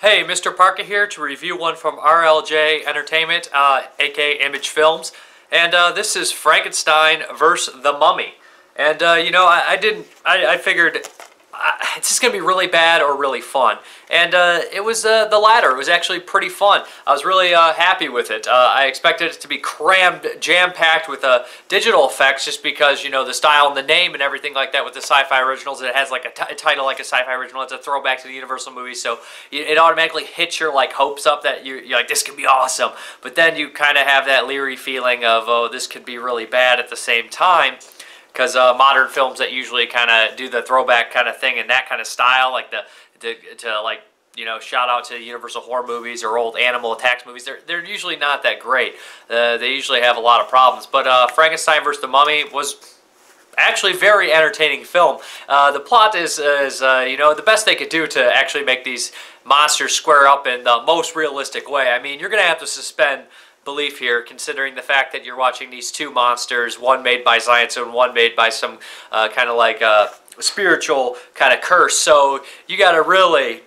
Hey, Mrparka here to review one from RLJ Entertainment, aka Image Films, and this is Frankenstein vs. the Mummy. And you know, I figured it's just gonna be really bad or really fun, and it was the latter. It was actually pretty fun. I was really happy with it. I expected it to be crammed, jam-packed with digital effects, just because, you know, the style and the name and everything like that with the sci-fi originals. It has like a title like a sci-fi original. It's a throwback to the Universal movies, so it automatically hits your like hopes up that you're like, this could be awesome. But then you kind of have that leery feeling of, oh, this could be really bad at the same time. Because modern films that usually kind of do the throwback kind of thing in that kind of style, like like, you know, shout out to Universal horror movies or old animal attacks movies, they're usually not that great. They usually have a lot of problems. But Frankenstein vs. the Mummy was actually a very entertaining film. The plot is you know, the best they could do to actually make these monsters square up in the most realistic way. I mean, you're going to have to suspend belief here, considering the fact that you're watching these two monsters, one made by science and one made by some kind of like spiritual kind of curse. So you got to really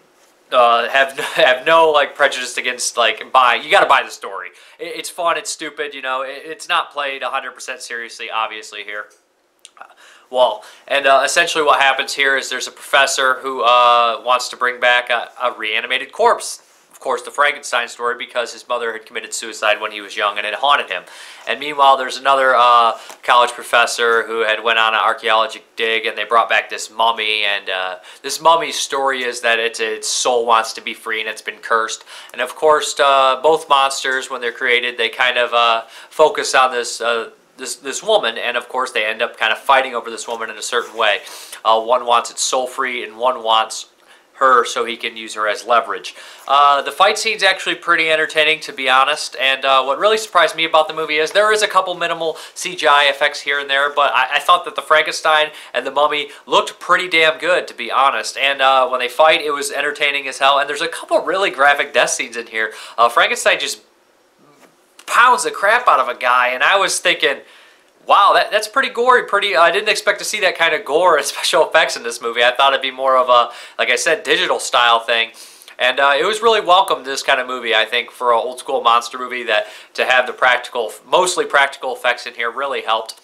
have no like prejudice against like you got to buy the story. It's fun, it's stupid, you know. It's not played 100% seriously, obviously here. Well, and essentially what happens here is there's a professor who wants to bring back a reanimated corpse. Of course, the Frankenstein story, because his mother had committed suicide when he was young and it haunted him. And meanwhile, there's another college professor who had went on an archaeological dig, and they brought back this mummy. And this mummy's story is that its soul wants to be free and it's been cursed. And of course, both monsters, when they're created, they kind of focus on this woman, and of course they end up kind of fighting over this woman in a certain way. One wants its soul free, and one wants her so he can use her as leverage. The fight scene's actually pretty entertaining, to be honest, and what really surprised me about the movie is there is a couple minimal CGI effects here and there, but I thought that the Frankenstein and the Mummy looked pretty damn good, to be honest. And when they fight, it was entertaining as hell, and there's a couple really graphic death scenes in here. Frankenstein just pounds the crap out of a guy, and I was thinking, wow, that's pretty gory. I didn't expect to see that kind of gore and special effects in this movie. I thought it'd be more of a, like I said, digital style thing. And it was really welcome, this kind of movie, I think, for an old school monster movie, that to have the mostly practical effects in here really helped.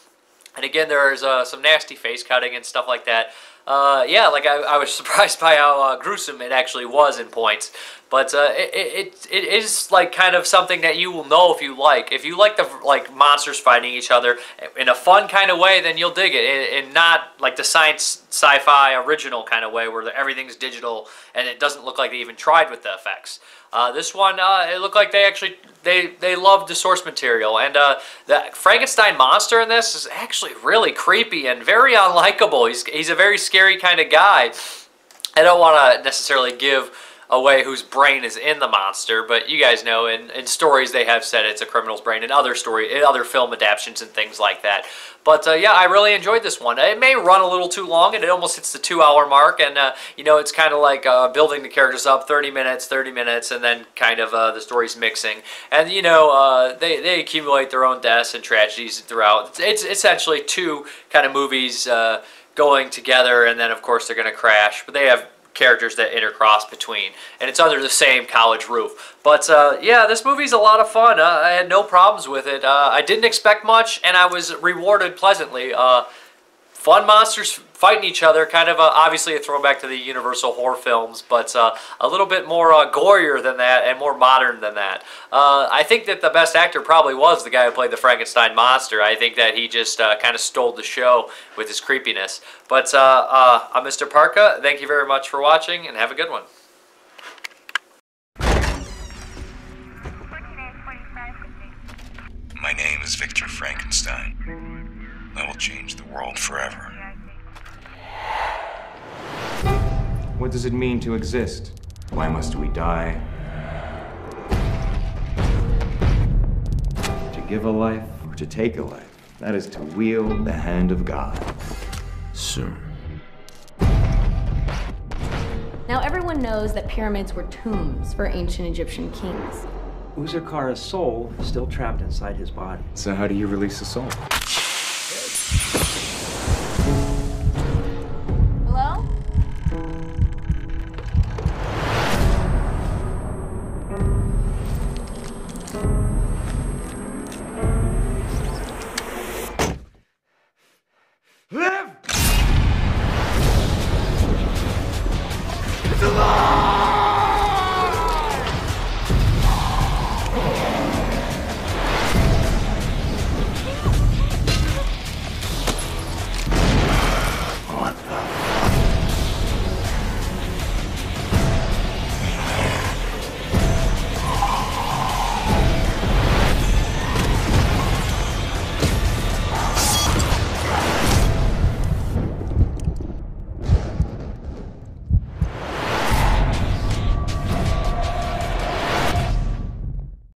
And again, there's some nasty face cutting and stuff like that. Yeah, like I was surprised by how gruesome it actually was in points. But it is like kind of something that you will know if you like. If you like the monsters fighting each other in a fun kind of way, then you'll dig it. And not like the science sci-fi original kind of way where everything's digital and it doesn't look like they even tried with the effects. This one, it looked like they loved the source material, and the Frankenstein monster in this is actually really creepy and very unlikable. He's a very scary kind of guy. I don't want to necessarily give away whose brain is in the monster, but you guys know in stories they have said it's a criminal's brain, in other film adaptations and things like that. But yeah, I really enjoyed this one. It may run a little too long, and it almost hits the 2-hour mark, and you know, it's kind of like building the characters up 30 minutes, and then kind of the story's mixing. And you know, they accumulate their own deaths and tragedies throughout. It's essentially two kind of movies going together, and then of course they're going to crash, but they have characters that intercross between, and it's under the same college roof. But yeah, this movie's a lot of fun. I had no problems with it. I didn't expect much, and I was rewarded pleasantly. Fun monsters fighting each other, kind of obviously a throwback to the Universal horror films, but a little bit more gorier than that and more modern than that. I think that the best actor probably was the guy who played the Frankenstein monster. I think that he just kind of stole the show with his creepiness. But I'm Mrparka. Thank you very much for watching, and have a good one. My name is Victor Frankenstein. I will change the world forever. What does it mean to exist? Why must we die? To give a life or to take a life, that is to wield the hand of God. Sir. Now everyone knows that pyramids were tombs for ancient Egyptian kings. Uzurkara's soul is still trapped inside his body. So how do you release the soul?